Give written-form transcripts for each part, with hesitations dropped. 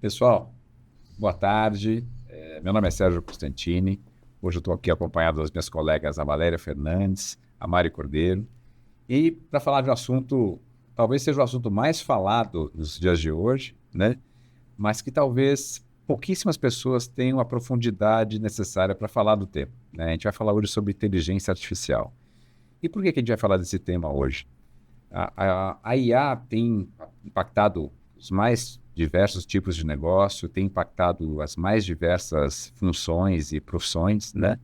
Pessoal, boa tarde. Meu nome é Sérgio Costantini. Hoje eu estou aqui acompanhado das minhas colegas, a Valéria Fernandes, a Mari Cordeiro. E para falar de um assunto, talvez seja o assunto mais falado nos dias de hoje, né? Mas que talvez pouquíssimas pessoas tenham a profundidade necessária para falar do tema, né? A gente vai falar hoje sobre inteligência artificial. E por que que a gente vai falar desse tema hoje? A IA tem impactado os mais diversos tipos de negócio, tem impactado as mais diversas funções e profissões, né?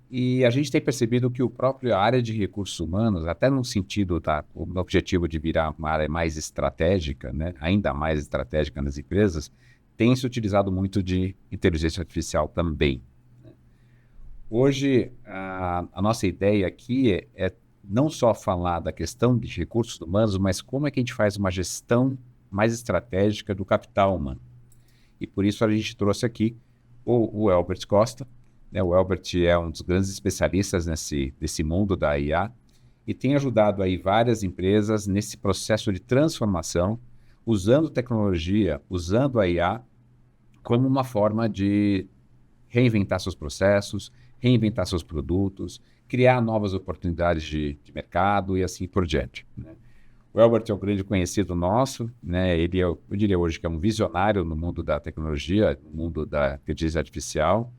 E a gente tem percebido que o próprio área de recursos humanos, até no sentido no objetivo de virar uma área mais estratégica, né? Ainda mais estratégica nas empresas, tem se utilizado muito de inteligência artificial também. Hoje, a nossa ideia aqui é não só falar da questão de recursos humanos, mas como é que a gente faz uma gestão mais estratégica do capital humano. E por isso a gente trouxe aqui o Elbert Costa, né? O Elbert é um dos grandes especialistas nesse mundo da IA e tem ajudado aí várias empresas nesse processo de transformação, usando tecnologia, usando a IA como uma forma de reinventar seus processos, reinventar seus produtos, criar novas oportunidades de mercado e assim por diante, né? O Elbert é um grande conhecido nosso, né? Ele eu diria hoje que é um visionário no mundo da tecnologia, no mundo da inteligência artificial.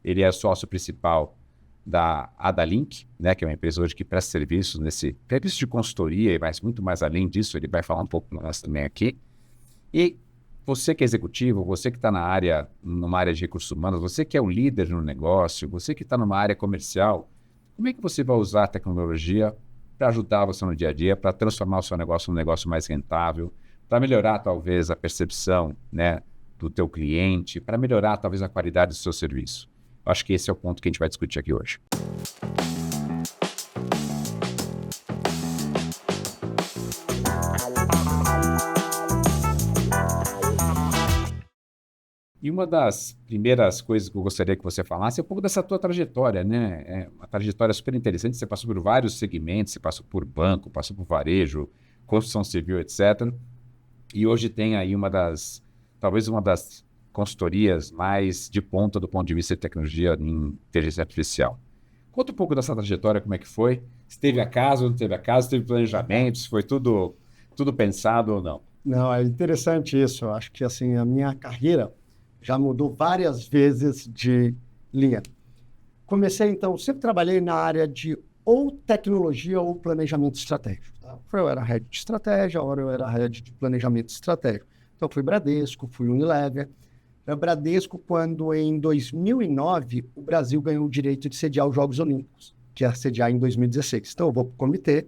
Ele é sócio principal da Adalink, né? Que é uma empresa hoje que presta serviços serviço de consultoria, mas muito mais além disso, ele vai falar um pouco para nós também aqui. E você que é executivo, você que está numa área de recursos humanos, você que é um líder no negócio, você que está numa área comercial, como é que você vai usar a tecnologia para ajudar você no dia a dia, para transformar o seu negócio num negócio mais rentável, para melhorar talvez a percepção, né, do teu cliente, para melhorar talvez a qualidade do seu serviço? Eu acho que esse é o ponto que a gente vai discutir aqui hoje. E uma das primeiras coisas que eu gostaria que você falasse é um pouco dessa tua trajetória, né? É uma trajetória super interessante. Você passou por vários segmentos, você passou por banco, passou por varejo, construção civil, etc. E hoje tem aí talvez uma das consultorias mais de ponta do ponto de vista de tecnologia em inteligência artificial. Conta um pouco dessa trajetória, como é que foi? Se teve acaso, não teve acaso, teve planejamento, se foi tudo pensado ou não? Não, é interessante isso. Eu acho que assim, a minha carreira já mudou várias vezes de linha. Comecei, então, sempre trabalhei na área de ou tecnologia ou planejamento estratégico. Tá? Eu era head de estratégia, agora eu era head de planejamento estratégico. Então, fui Bradesco, fui Unilever. Bradesco, quando em 2009 o Brasil ganhou o direito de sediar os Jogos Olímpicos, que ia sediar em 2016. Então, eu vou para o comitê,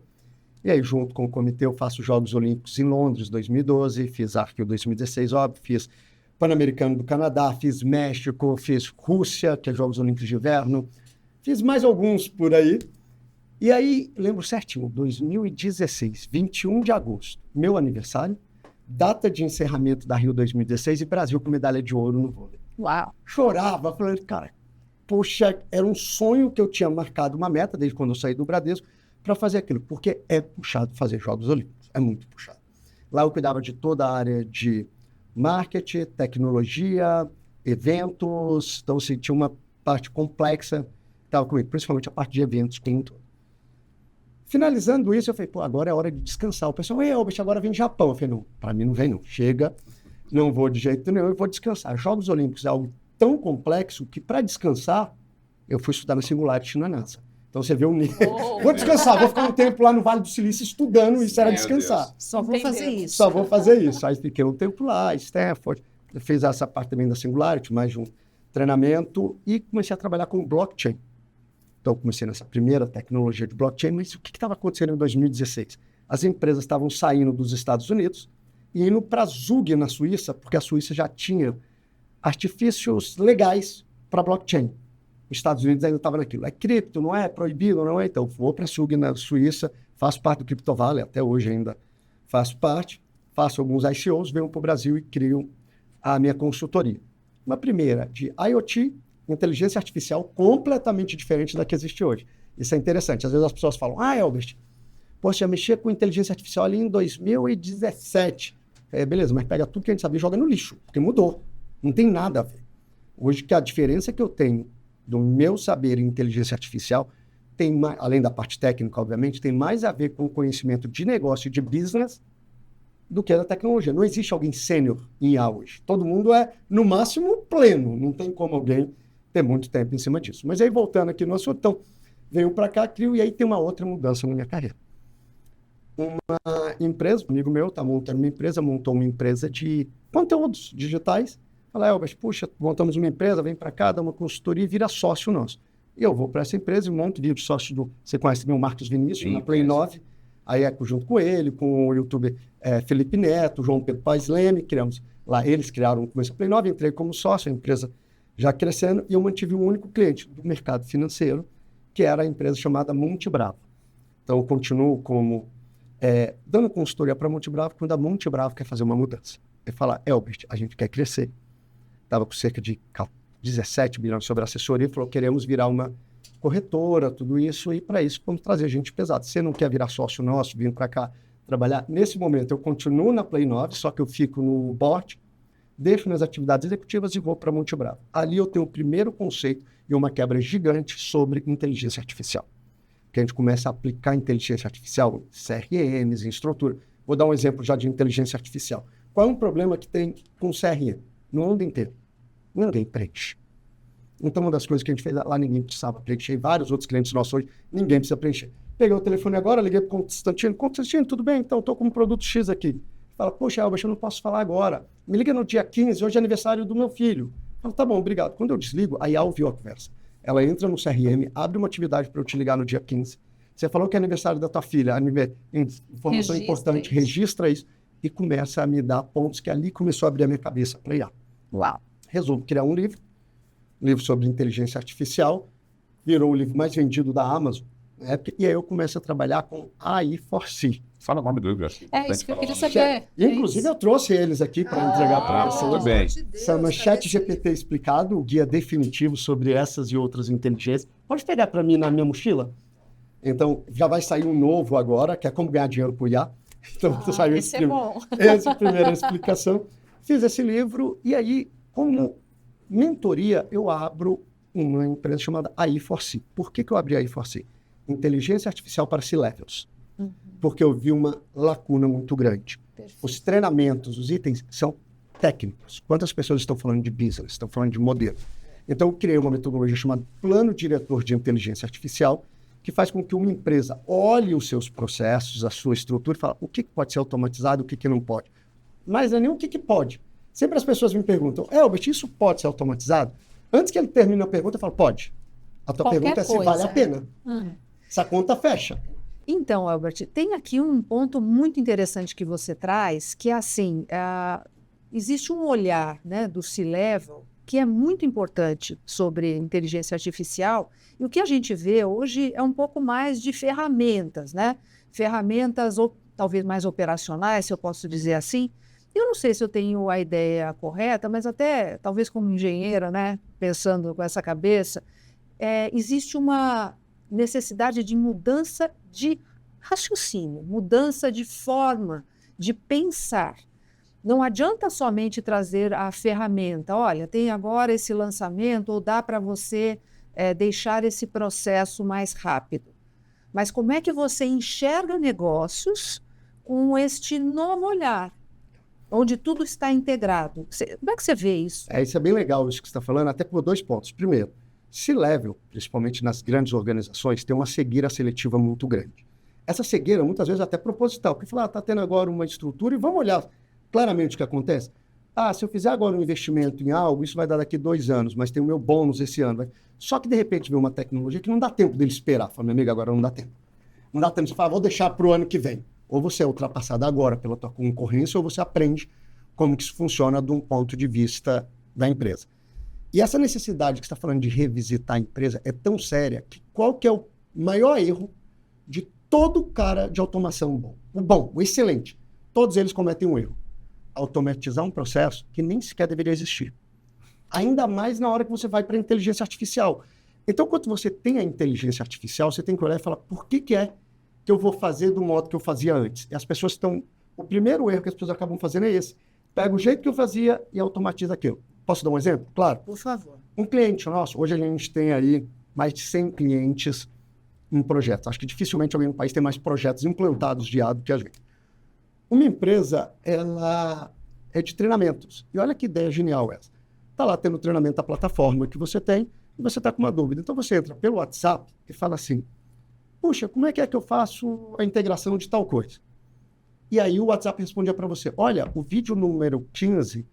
e aí, junto com o comitê, eu faço os Jogos Olímpicos em Londres, 2012, fiz Arco 2016, óbvio, fiz Pan-Americano do Canadá, fiz México, fiz Rússia, que é Jogos Olímpicos de Inverno, fiz mais alguns por aí. E aí, lembro certinho, 2016, 21 de agosto, meu aniversário, data de encerramento da Rio 2016 e Brasil com medalha de ouro no vôlei. Uau! Chorava, falando, cara, poxa, era um sonho que eu tinha marcado uma meta desde quando eu saí do Bradesco para fazer aquilo, porque é puxado fazer Jogos Olímpicos, é muito puxado. Lá eu cuidava de toda a área de marketing, tecnologia, eventos, então assim, tinha uma parte complexa que estava comigo, principalmente a parte de eventos, tem tudo. Finalizando isso, eu falei, pô, agora é hora de descansar. O pessoal, Albert, agora vem Japão. Eu falei, não, para mim não vem não, chega, não vou de jeito nenhum, eu vou descansar. Jogos Olímpicos é algo tão complexo que para descansar, eu fui estudar na Singularity na NASA. Então você vê um nível. Vou descansar, vou ficar um tempo lá no Vale do Silício estudando, isso era descansar. Só vou fazer isso. Só vou fazer isso. Aí fiquei um tempo lá, Stanford, fiz essa parte também da Singularity, mais de um treinamento, e comecei a trabalhar com blockchain. Então comecei nessa primeira tecnologia de blockchain, mas o que estava acontecendo em 2016? As empresas estavam saindo dos Estados Unidos e indo para Zug, na Suíça, porque a Suíça já tinha artifícios legais para blockchain. Os Estados Unidos ainda estavam naquilo. É cripto, não é? Proibido, não é? Então, vou para a Zug na Suíça, faço parte do Crypto Valley, até hoje ainda faço parte, faço alguns ICOs, venho para o Brasil e crio a minha consultoria. Uma primeira de IoT, inteligência artificial, completamente diferente da que existe hoje. Isso é interessante. Às vezes as pessoas falam, Albert, poxa, eu mexia com inteligência artificial ali em 2017. Beleza, mas pega tudo que a gente sabia e joga no lixo, porque mudou. Não tem nada a ver. Hoje, que a diferença que eu tenho do meu saber em inteligência artificial, tem mais, além da parte técnica, obviamente, tem mais a ver com o conhecimento de negócio e de business do que da tecnologia. Não existe alguém sênior em IA hoje. Todo mundo é, no máximo, pleno. Não tem como alguém ter muito tempo em cima disso. Mas aí, voltando aqui no assunto, então, venho para cá, crio, e aí tem uma outra mudança na minha carreira. Uma empresa, um amigo meu está montando uma empresa, montou uma empresa de conteúdos digitais. Fala, Elbert, puxa, montamos uma empresa, vem para cá, dá uma consultoria e vira sócio nosso. E eu vou para essa empresa e monto de sócio do... Você conhece bem o Marcos Vinícius, na Play 9. Aí junto com ele, com o youtuber Felipe Neto, João Pedro Paes Leme, criamos lá, eles criaram o começo da Play 9, entrei como sócio, a empresa já crescendo, e eu mantive um único cliente do mercado financeiro, que era a empresa chamada Monte Bravo. Então, eu continuo como dando consultoria para Monte Bravo, quando a Monte Bravo quer fazer uma mudança. Ele fala, Elbert, a gente quer crescer. Estava com cerca de 17 bilhões sobre assessoria, falou, queremos virar uma corretora, tudo isso, e para isso vamos trazer gente pesada. Você não quer virar sócio nosso, vindo para cá trabalhar? Nesse momento, eu continuo na Play 9, só que eu fico no board, deixo minhas atividades executivas e vou para Monte Bravo. Ali eu tenho o primeiro conceito e uma quebra gigante sobre inteligência artificial. Que a gente começa a aplicar inteligência artificial em CRMs, em estrutura. Vou dar um exemplo já de inteligência artificial. Qual é um problema que tem com CRM no mundo inteiro? Ninguém preenche. Então, uma das coisas que a gente fez lá, ninguém precisava preencher, e vários outros clientes nossos hoje, ninguém precisa preencher. Peguei o telefone agora, liguei para o Constantino, tudo bem? Então, estou com um produto X aqui. Fala, poxa, Elbert, eu não posso falar agora. Me liga no dia 15, hoje é aniversário do meu filho. Fala, tá bom, obrigado. Quando eu desligo, a IA ouviu a conversa. Ela entra no CRM, abre uma atividade para eu te ligar no dia 15. Você falou que é aniversário da tua filha, informação importante, registra isso e começa a me dar pontos que ali começou a abrir a minha cabeça para IA. Uau! Resolvo criar um livro sobre inteligência artificial, virou o livro mais vendido da Amazon, na época, e aí eu começo a trabalhar com AI4C. Fala o nome do livro. Isso que eu queria saber. Inclusive, eu trouxe eles aqui para entregar para vocês. Tudo bem. Chama ChatGPT Explicado, o guia definitivo sobre essas e outras inteligências. Pode pegar para mim na minha mochila? Então, já vai sair um novo agora, que é como ganhar dinheiro com IA. Então, saiu esse é bom. Essa é a primeira explicação. Fiz esse livro e aí, como mentoria, eu abro uma empresa chamada AI4C. Por que eu abri a AI4C? Inteligência Artificial para C-Levels. Porque eu vi uma lacuna muito grande. Perfeito. Os treinamentos, os itens são técnicos. Quantas pessoas estão falando de business, estão falando de modelo? Então, eu criei uma metodologia chamada Plano Diretor de Inteligência Artificial, que faz com que uma empresa olhe os seus processos, a sua estrutura e fale o que pode ser automatizado, o que não pode. Mas não é nem o que pode. Sempre as pessoas me perguntam, Elbert, isso pode ser automatizado? Antes que ele termine a pergunta, eu falo, pode. A tua Qualquer pergunta é se coisa. vale a pena. Essa conta fecha. Então, Elbert, tem aqui um ponto muito interessante que você traz, que é assim, existe um olhar, né, do C-Level que é muito importante sobre inteligência artificial, e o que a gente vê hoje é um pouco mais de ferramentas, né? Ferramentas talvez mais operacionais, se eu posso dizer assim. Eu não sei se eu tenho a ideia correta, mas até, talvez como engenheira, né, pensando com essa cabeça, existe uma necessidade de mudança de raciocínio, mudança de forma de pensar. Não adianta somente trazer a ferramenta. Olha, tem agora esse lançamento, ou dá para você deixar esse processo mais rápido. Mas como é que você enxerga negócios com este novo olhar, onde tudo está integrado? Como é que você vê isso? Isso é bem legal, isso que você está falando, até por 2 pontos. Primeiro, C-Level, principalmente nas grandes organizações, tem uma cegueira seletiva muito grande. Essa cegueira, muitas vezes, até proposital, porque fala, está tendo agora uma estrutura e vamos olhar claramente o que acontece. Se eu fizer agora um investimento em algo, isso vai dar daqui 2 anos, mas tem o meu bônus esse ano. Só que, de repente, vem uma tecnologia que não dá tempo dele esperar. Fala, meu amigo, agora não dá tempo. Não dá tempo. Você fala, vou deixar para o ano que vem. Ou você é ultrapassado agora pela tua concorrência, ou você aprende como que isso funciona de um ponto de vista da empresa. E essa necessidade que você está falando de revisitar a empresa é tão séria que qual que é o maior erro de todo cara de automação bom? O excelente. Todos eles cometem um erro. Automatizar um processo que nem sequer deveria existir. Ainda mais na hora que você vai para a inteligência artificial. Então, quando você tem a inteligência artificial, você tem que olhar e falar, por que é que eu vou fazer do modo que eu fazia antes? E as pessoas estão O primeiro erro que as pessoas acabam fazendo é esse. Pega o jeito que eu fazia e automatiza aquilo. Posso dar um exemplo? Claro. Por favor. Um cliente nosso, hoje a gente tem aí mais de 100 clientes em projetos. Acho que dificilmente alguém no país tem mais projetos implantados de IA do que a gente. Uma empresa, ela é de treinamentos. E olha que ideia genial essa. Está lá tendo treinamento da plataforma que você tem e você está com uma dúvida. Então você entra pelo WhatsApp e fala assim, puxa, como é que eu faço a integração de tal coisa? E aí o WhatsApp respondia para você, olha, o vídeo número 15,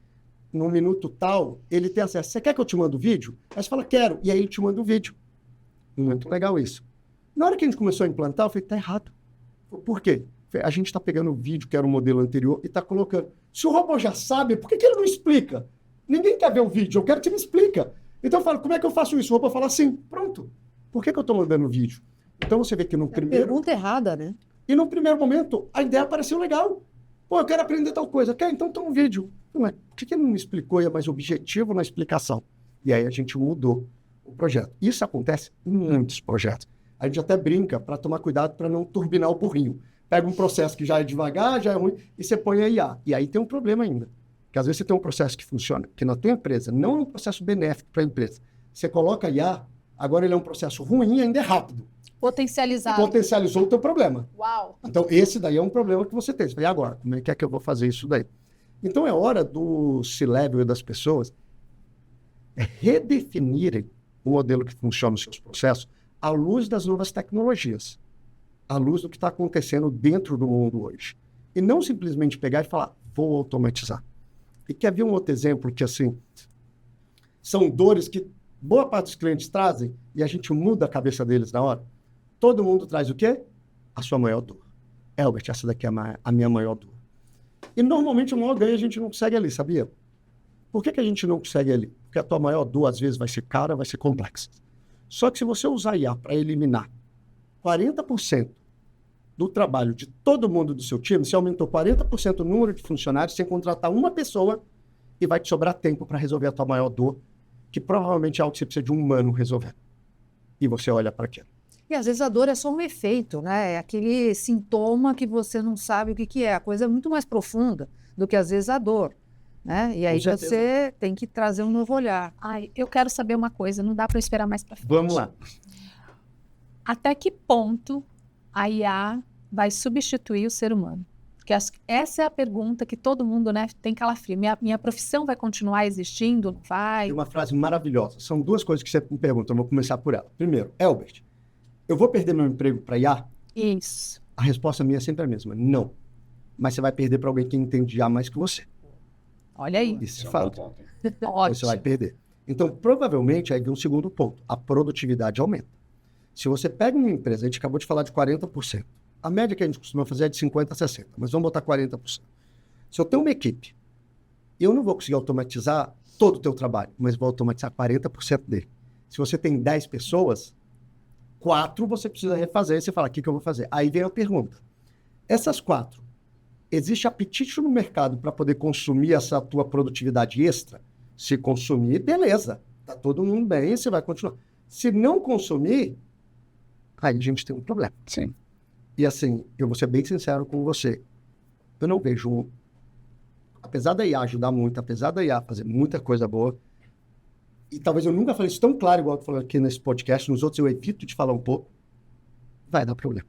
no minuto tal, ele tem acesso. Você quer que eu te mande o vídeo? Aí você fala, quero. E aí ele te manda o vídeo. Muito legal isso. Na hora que a gente começou a implantar, eu falei, tá errado. Por quê? A gente está pegando o vídeo, que era o modelo anterior, e está colocando. Se o robô já sabe, por que ele não explica? Ninguém quer ver o vídeo, eu quero que você me explica. Então eu falo, como é que eu faço isso? O robô fala assim, pronto. Por que eu estou mandando o vídeo? Então você vê que no primeiro... Pergunta errada, né? E no primeiro momento, a ideia pareceu legal. Pô, eu quero aprender tal coisa. Quer? Então tem um vídeo. Por que ele não me explicou e é mais objetivo na explicação? E aí a gente mudou o projeto. Isso acontece em muitos projetos. A gente até brinca para tomar cuidado para não turbinar o burrinho. Pega um processo que já é devagar, já é ruim, e você põe a IA. E aí tem um problema ainda. Porque às vezes você tem um processo que funciona, que na tua empresa não é um processo benéfico para a empresa. Você coloca a IA, agora ele é um processo ruim e ainda é rápido. Potencializado. Potencializou o teu problema. Uau! Então, esse daí é um problema que você tem. Você fala, e agora? Como é que eu vou fazer isso daí? Então, é hora do C-Level e das pessoas redefinirem o modelo que funciona nos seus processos à luz das novas tecnologias, à luz do que está acontecendo dentro do mundo hoje. E não simplesmente pegar e falar, vou automatizar. E quer ver um outro exemplo que, assim, são dores que boa parte dos clientes trazem e a gente muda a cabeça deles na hora? Todo mundo traz o quê? A sua maior dor. Elbert, essa daqui é a minha maior dor. E normalmente o maior ganho a gente não consegue ali, sabia? Por que a gente não consegue ali? Porque a tua maior dor às vezes vai ser cara, vai ser complexa. Só que se você usar IA para eliminar 40% do trabalho de todo mundo do seu time, você aumentou 40% o número de funcionários sem contratar uma pessoa e vai te sobrar tempo para resolver a tua maior dor, que provavelmente é algo que você precisa de um humano resolver. E você olha para aquilo. E às vezes a dor é só um efeito, né? É aquele sintoma que você não sabe o que é. A coisa é muito mais profunda do que às vezes a dor, né? E aí você tem que trazer um novo olhar. Ai, eu quero saber uma coisa, não dá para esperar mais para frente. Vamos lá. Até que ponto a IA vai substituir o ser humano? Porque essa é a pergunta que todo mundo, né, tem calafrio. Minha profissão vai continuar existindo? Vai? Tem uma frase maravilhosa. São duas coisas que você me pergunta. Eu vou começar por ela. Primeiro, Elbert, eu vou perder meu emprego para IA? Isso. A resposta minha é sempre a mesma. Não. Mas você vai perder para alguém que entende IA mais que você. Olha aí. Isso fala. Ótimo. Você vai perder. Então, provavelmente, aí vem um segundo ponto. A produtividade aumenta. Se você pega uma empresa, a gente acabou de falar de 40%. A média que a gente costuma fazer é de 50% a 60%, mas vamos botar 40%. Se eu tenho uma equipe, eu não vou conseguir automatizar todo o teu trabalho, mas vou automatizar 40% dele. Se você tem 10 pessoas, 4 você precisa refazer, e você fala, o que eu vou fazer? Aí vem a pergunta. Essas 4, existe apetite no mercado para poder consumir essa tua produtividade extra? Se consumir, beleza. Tá todo mundo bem, você vai continuar. Se não consumir, aí a gente tem um problema. Sim. E assim, eu vou ser bem sincero com você. Eu não vejo, apesar da IA ajudar muito, apesar da IA fazer muita coisa boa, e talvez eu nunca falei isso tão claro igual eu tô falando aqui nesse podcast, nos outros eu evito de falar um pouco, vai dar problema.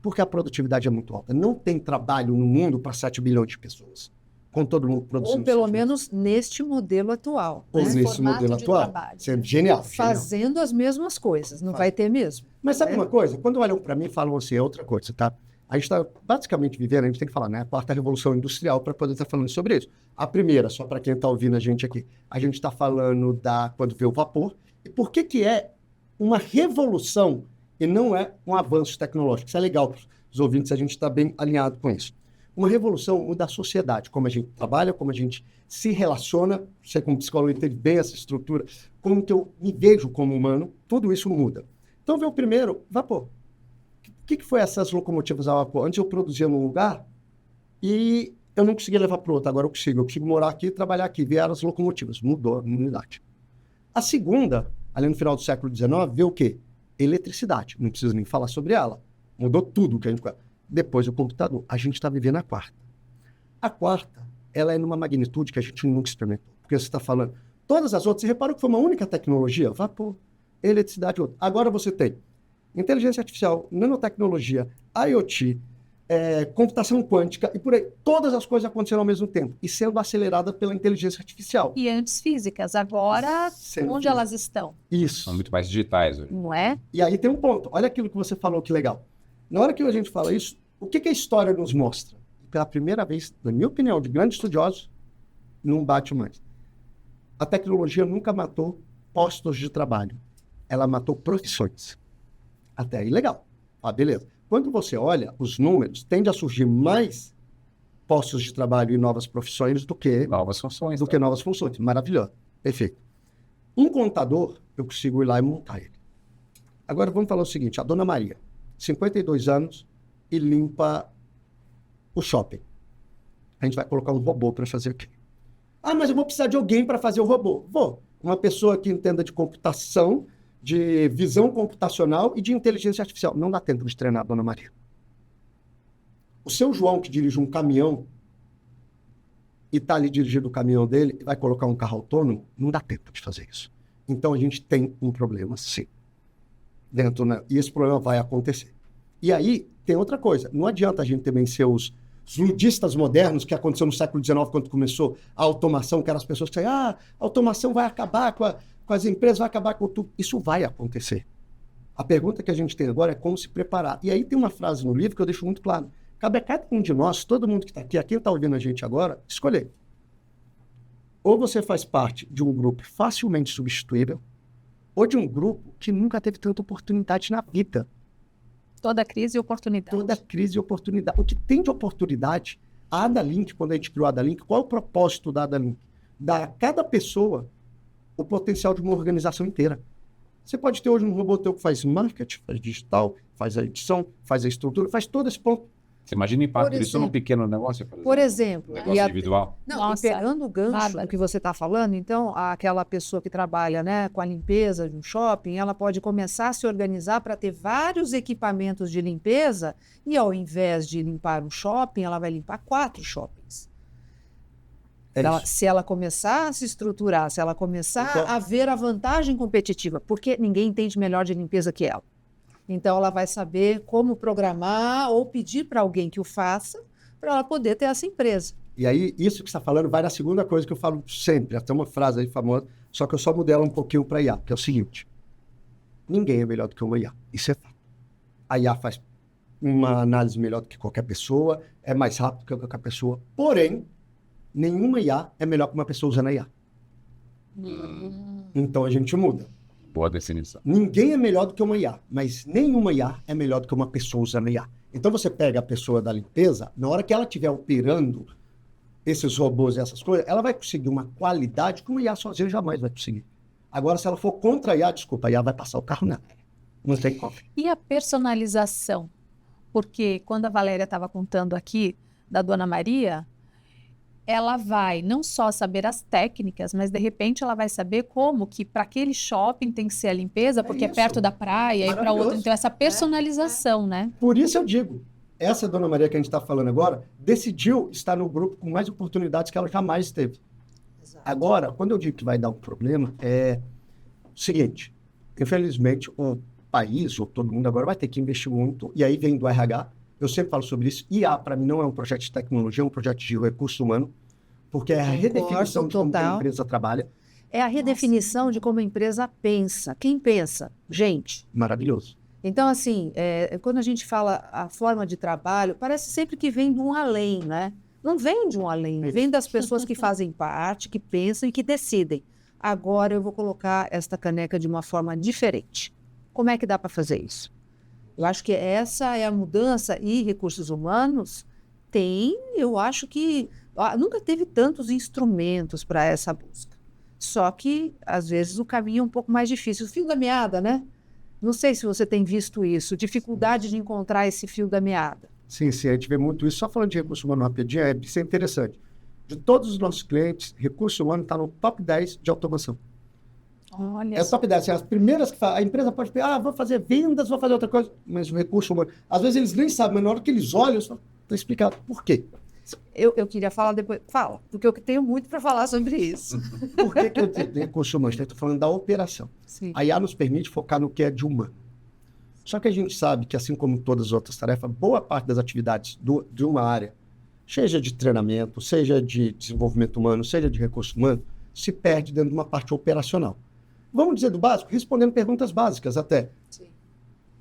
Porque a produtividade é muito alta. Não tem trabalho no mundo para 7 bilhões de pessoas. Com todo mundo produzindo. Ou pelo menos neste modelo atual. Ou Né? nesse modelo atual. Isso é genial. Fazendo as mesmas coisas, não vai ter mesmo. Mas sabe uma coisa? Quando olham para mim e falam assim, é outra coisa, tá? A gente está basicamente vivendo, a gente tem que falar, né? A quarta revolução industrial para poder estar falando sobre isso. A primeira, só para quem está ouvindo a gente aqui, a gente está falando da quando vê o vapor. E por que é uma revolução e não é um avanço tecnológico? Isso é legal para os ouvintes, a gente está bem alinhado com isso. Uma revolução muda a sociedade, como a gente trabalha, como a gente se relaciona. Você, como psicólogo, entende bem essa estrutura, como que eu me vejo como humano, tudo isso muda. Então, vê o primeiro, vapor. O que foi essas locomotivas a vapor? Antes eu produzia num lugar e eu não conseguia levar para o outro, agora eu consigo morar aqui e trabalhar aqui. Vieram as locomotivas, mudou a unidade. A segunda, ali no final do século XIX, veio o quê? Eletricidade. Não preciso nem falar sobre ela. Mudou tudo que a gente... depois o computador. A gente está vivendo a quarta. A quarta, ela é numa magnitude que a gente nunca experimentou. Porque você está falando, todas as outras, você reparou que foi uma única tecnologia? Vapor, eletricidade, outra. Agora você tem inteligência artificial, nanotecnologia, IoT, computação quântica e por aí. Todas as coisas aconteceram ao mesmo tempo e sendo aceleradas pela inteligência artificial. E antes físicas, agora Sendo onde física. elas estão? Isso. São muito mais digitais hoje. Não é? E aí tem um ponto. Olha aquilo que você falou, que legal. Na hora que a gente fala isso, o que a história nos mostra? Pela primeira vez, na minha opinião, de grandes estudiosos, não bate mais. A tecnologia nunca matou postos de trabalho. Ela matou profissões. Até aí, legal. Ah, beleza. Quando você olha os números, tende a surgir mais postos de trabalho e novas profissões do que Novas funções. novas funções. Maravilhoso. Perfeito. Um contador, eu consigo ir lá e montar ele. Agora, vamos falar o seguinte. A dona Maria, 52 anos e limpa o shopping. A gente vai colocar um robô para fazer o quê? Ah, mas eu vou precisar de alguém para fazer o robô. Vou. Uma pessoa que entenda de computação, de visão computacional e de inteligência artificial. Não dá tempo de treinar a dona Maria. O seu João, que dirige um caminhão e está ali dirigindo o caminhão dele e vai colocar um carro autônomo, não dá tempo de fazer isso. Então a gente tem um problema, sim. E esse problema vai acontecer. E aí tem outra coisa. Não adianta a gente também ser os ludistas modernos que aconteceu no século XIX, quando começou a automação, que eram as pessoas que diziam, a automação vai acabar com as empresas, vai acabar com tudo. Isso vai acontecer. A pergunta que a gente tem agora é como se preparar. E aí tem uma frase no livro que eu deixo muito claro. Cabe a cada um de nós, todo mundo que está aqui, a quem está ouvindo a gente agora, escolher. Ou você faz parte de um grupo facilmente substituível, ou de um grupo que nunca teve tanta oportunidade na vida. Toda crise e oportunidade. Toda crise e oportunidade. O que tem de oportunidade, a Adalink, quando a gente criou a Adalink, qual é o propósito da Adalink? Dar a cada pessoa o potencial de uma organização inteira. Você pode ter hoje um robô teu que faz marketing, faz digital, faz a edição, faz a estrutura, faz todo esse ponto. Você imagina o impacto Por disso num exemplo. pequeno negócio, Por exemplo, negócio individual. Não, Nossa, e pegando o gancho bárbaro. do que você está falando, então, aquela pessoa que trabalha, né, com a limpeza de um shopping, ela pode começar a se organizar para ter vários equipamentos de limpeza e, ao invés de limpar um shopping, ela vai limpar 4 shoppings. Se ela começar a se estruturar, se ela começar Então- a ver a vantagem competitiva, porque ninguém entende melhor de limpeza que ela. Então, ela vai saber como programar ou pedir para alguém que o faça para ela poder ter essa empresa. E aí, isso que você está falando vai na segunda coisa que eu falo sempre. Até uma frase aí famosa, só que eu só mudei ela um pouquinho para IA, que é o seguinte. Ninguém é melhor do que uma IA. Isso é fato. A IA faz uma análise melhor do que qualquer pessoa, é mais rápido que qualquer pessoa. Porém, nenhuma IA é melhor que uma pessoa usando a IA. Então a gente muda. Boa definição. Ninguém é melhor do que uma IA, mas nenhuma IA é melhor do que uma pessoa usando a IA. Então você pega a pessoa da limpeza, na hora que ela estiver operando esses robôs e essas coisas, ela vai conseguir uma qualidade que uma IA sozinha jamais vai conseguir. Agora, se ela for contra a IA, desculpa, a IA vai passar o carro nela. Não tem como. E a personalização? Porque quando a Valéria estava contando aqui da Dona Maria, ela vai não só saber as técnicas, mas de repente ela vai saber como que para aquele shopping tem que ser a limpeza, porque é isso. perto da praia e para Maravilhoso. outro. Então, essa personalização, né? Por isso eu digo, essa Dona Maria que a gente está falando agora, decidiu estar no grupo com mais oportunidades que ela jamais teve. Agora, quando eu digo que vai dar um problema, é o seguinte, infelizmente o país, ou todo mundo agora vai ter que investir muito, e aí vem do RH, eu sempre falo sobre isso, IA para mim não é um projeto de tecnologia, é um projeto de recurso humano, porque é a redefinição de como a empresa trabalha. É a redefinição de como a empresa pensa. Quem pensa? Gente. Maravilhoso. Então, assim, quando a gente fala a forma de trabalho, parece sempre que vem de um além, né? Não vem de um além, vem das pessoas que fazem parte, que pensam e que decidem. Agora eu vou colocar esta caneca de uma forma diferente. Como é que dá para fazer isso? Eu acho que essa é a mudança e recursos humanos eu acho que nunca teve tantos instrumentos para essa busca. Só que, às vezes, o caminho é um pouco mais difícil. O fio da meada, né? Não sei se você tem visto isso, dificuldade de encontrar esse fio da meada. Sim, a gente vê muito isso. Só falando de recurso humano rapidinho, isso é interessante. De todos os nossos clientes, recurso humano está no top 10 de automação. Olha É só. top 10. Assim, as primeiras que a empresa pode pegar, vou fazer vendas, vou fazer outra coisa, mas o recurso humano, às vezes eles nem sabem, mas na hora que eles olham, só está explicado por quê. Eu queria falar depois. Fala, porque eu tenho muito para falar sobre isso. Por que que eu tenho recurso humano? Estou falando da operação. Sim. A IA nos permite focar no que é de humano. Só que a gente sabe que, assim como todas as outras tarefas, boa parte das atividades de uma área, seja de treinamento, seja de desenvolvimento humano, seja de recurso humano, se perde dentro de uma parte operacional. Vamos dizer do básico, respondendo perguntas básicas até. Sim.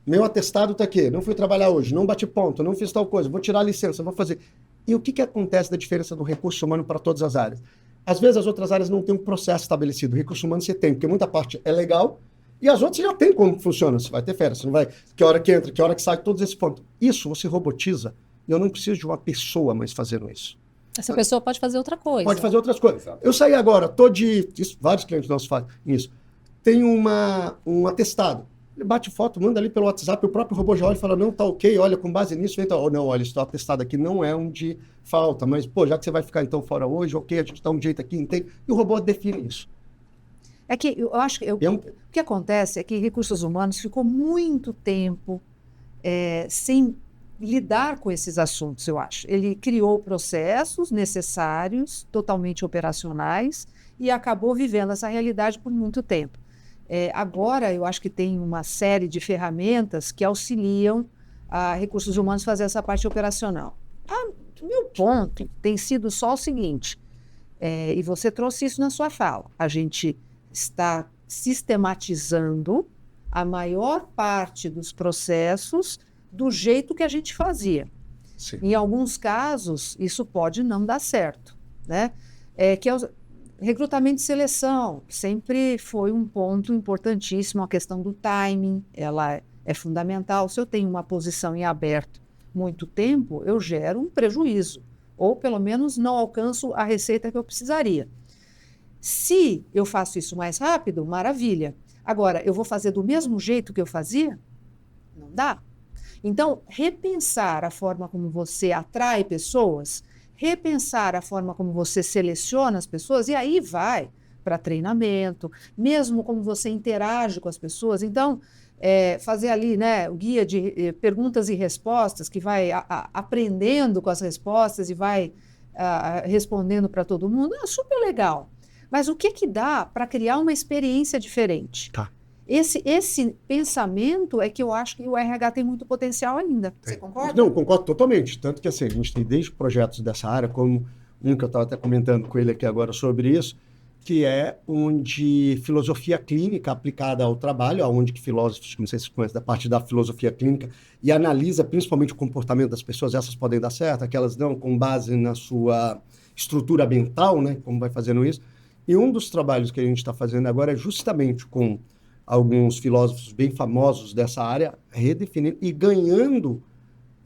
Meu atestado está aqui, não fui trabalhar hoje, não bati ponto, não fiz tal coisa, vou tirar a licença, vou fazer. E o que acontece da diferença do recurso humano para todas as áreas? Às vezes as outras áreas não têm um processo estabelecido, o recurso humano você tem, porque muita parte é legal, e as outras você já tem como funciona, você vai ter férias, você não vai, que hora que entra, que hora que sai, todos esses pontos. Isso você robotiza, e eu não preciso de uma pessoa mais fazendo isso. Essa pessoa pode fazer outra coisa. Pode fazer outras coisas. Eu saí agora, vários clientes nossos fazem isso, tem um atestado. Ele bate foto, manda ali pelo WhatsApp, o próprio robô já olha e fala, não, tá ok, olha, com base nisso, então, ou não, olha, esse atestado aqui não é um de falta, mas, pô, já que você vai ficar então fora hoje, ok, a gente dá um jeito aqui, entende? E o robô define isso. É que eu acho que o que acontece é que recursos humanos ficou muito tempo sem lidar com esses assuntos, eu acho. Ele criou processos necessários, totalmente operacionais, e acabou vivendo essa realidade por muito tempo. Agora, eu acho que tem uma série de ferramentas que auxiliam a recursos humanos a fazer essa parte operacional. O meu ponto tem sido só o seguinte, e você trouxe isso na sua fala, a gente está sistematizando a maior parte dos processos do jeito que a gente fazia. Sim. Em alguns casos, isso pode não dar certo, né? Que é o recrutamento e seleção sempre foi um ponto importantíssimo, a questão do timing, ela é fundamental. Se eu tenho uma posição em aberto muito tempo, eu gero um prejuízo, ou pelo menos não alcanço a receita que eu precisaria. Se eu faço isso mais rápido, maravilha. Agora, eu vou fazer do mesmo jeito que eu fazia? Não dá. Então, repensar a forma como você atrai pessoas, repensar a forma como você seleciona as pessoas, e aí vai para treinamento, mesmo como você interage com as pessoas. Então, fazer ali, né, o guia de perguntas e respostas, que vai aprendendo com as respostas e vai respondendo para todo mundo, é super legal. Mas o que dá para criar uma experiência diferente? Tá. Esse pensamento é que eu acho que o RH tem muito potencial ainda. Você concorda? Não, concordo totalmente. Tanto que assim, a gente tem desde projetos dessa área, como um que eu estava até comentando com ele aqui agora sobre isso, que é onde filosofia clínica aplicada ao trabalho, onde que filósofos, não sei se você conhece, da parte da filosofia clínica, e analisa principalmente o comportamento das pessoas, essas podem dar certo, aquelas não, com base na sua estrutura mental, né, como vai fazendo isso. E um dos trabalhos que a gente está fazendo agora é justamente com alguns filósofos bem famosos dessa área, redefinindo e ganhando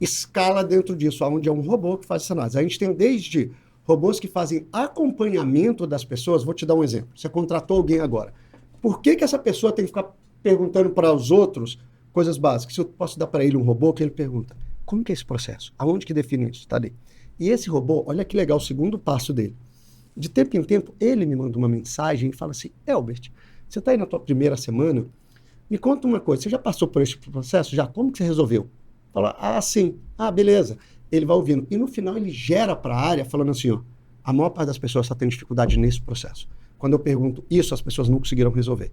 escala dentro disso, onde é um robô que faz essa análise. A gente tem desde robôs que fazem acompanhamento das pessoas. Vou te dar um exemplo. Você contratou alguém agora. Por que essa pessoa tem que ficar perguntando para os outros coisas básicas? Se eu posso dar para ele um robô que ele pergunta, como que é esse processo? Aonde que define isso? Tá ali. E esse robô, olha que legal, o segundo passo dele. De tempo em tempo, ele me manda uma mensagem e fala assim, Elbert, você está aí na tua primeira semana, me conta uma coisa, você já passou por esse processo? Já? Como que você resolveu? Fala, sim. Beleza. Ele vai ouvindo. E no final ele gera para a área falando assim, ó, a maior parte das pessoas está tendo dificuldade nesse processo. Quando eu pergunto isso, as pessoas não conseguiram resolver.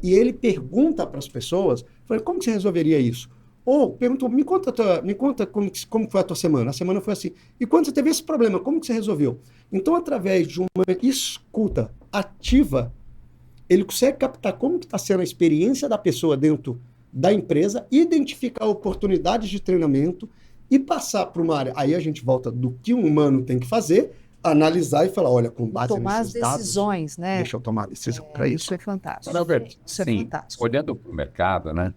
E ele pergunta para as pessoas, como que você resolveria isso? Ou perguntou, me conta como foi a tua semana. A semana foi assim. E quando você teve esse problema, como que você resolveu? Então, através de uma escuta ativa, ele consegue captar como que está sendo a experiência da pessoa dentro da empresa, identificar oportunidades de treinamento e passar para uma área. Aí a gente volta do que um humano tem que fazer, analisar e falar, olha, com base nesses dados... Tomar as decisões, né? Deixa eu tomar a decisão para isso. Isso é fantástico. Alberto, Isso é sim, fantástico. olhando para o mercado, né,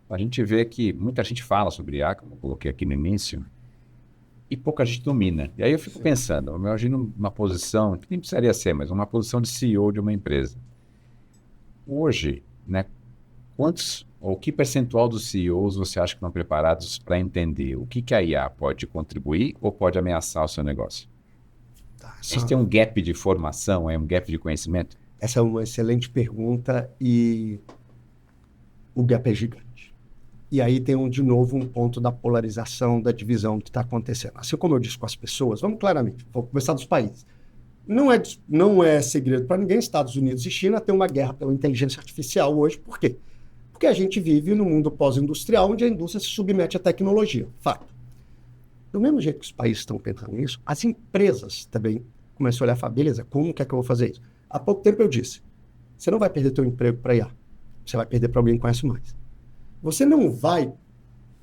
a gente vê que muita gente fala sobre IA, como eu coloquei aqui no início, e pouca gente domina. E aí eu fico pensando, eu imagino uma posição, que nem precisaria ser, mas uma posição de CEO de uma empresa. Hoje, né, que percentual dos CEOs você acha que estão preparados para entender o que a IA pode contribuir ou pode ameaçar o seu negócio? A gente tem um gap de formação, um gap de conhecimento? Essa é uma excelente pergunta e o gap é gigante. E aí tem, de novo, um ponto da polarização, da divisão que está acontecendo. Assim como eu disse com as pessoas, vamos claramente, vou começar dos países. Não é segredo para ninguém, Estados Unidos e China têm uma guerra pela inteligência artificial hoje. Por quê? Porque a gente vive num mundo pós-industrial onde a indústria se submete à tecnologia. Fato. Do mesmo jeito que os países estão pensando nisso, as empresas também começam a olhar e falar, beleza, como que é que eu vou fazer isso? Há pouco tempo eu disse, você não vai perder teu emprego para IA, você vai perder para alguém que conhece mais. Você não vai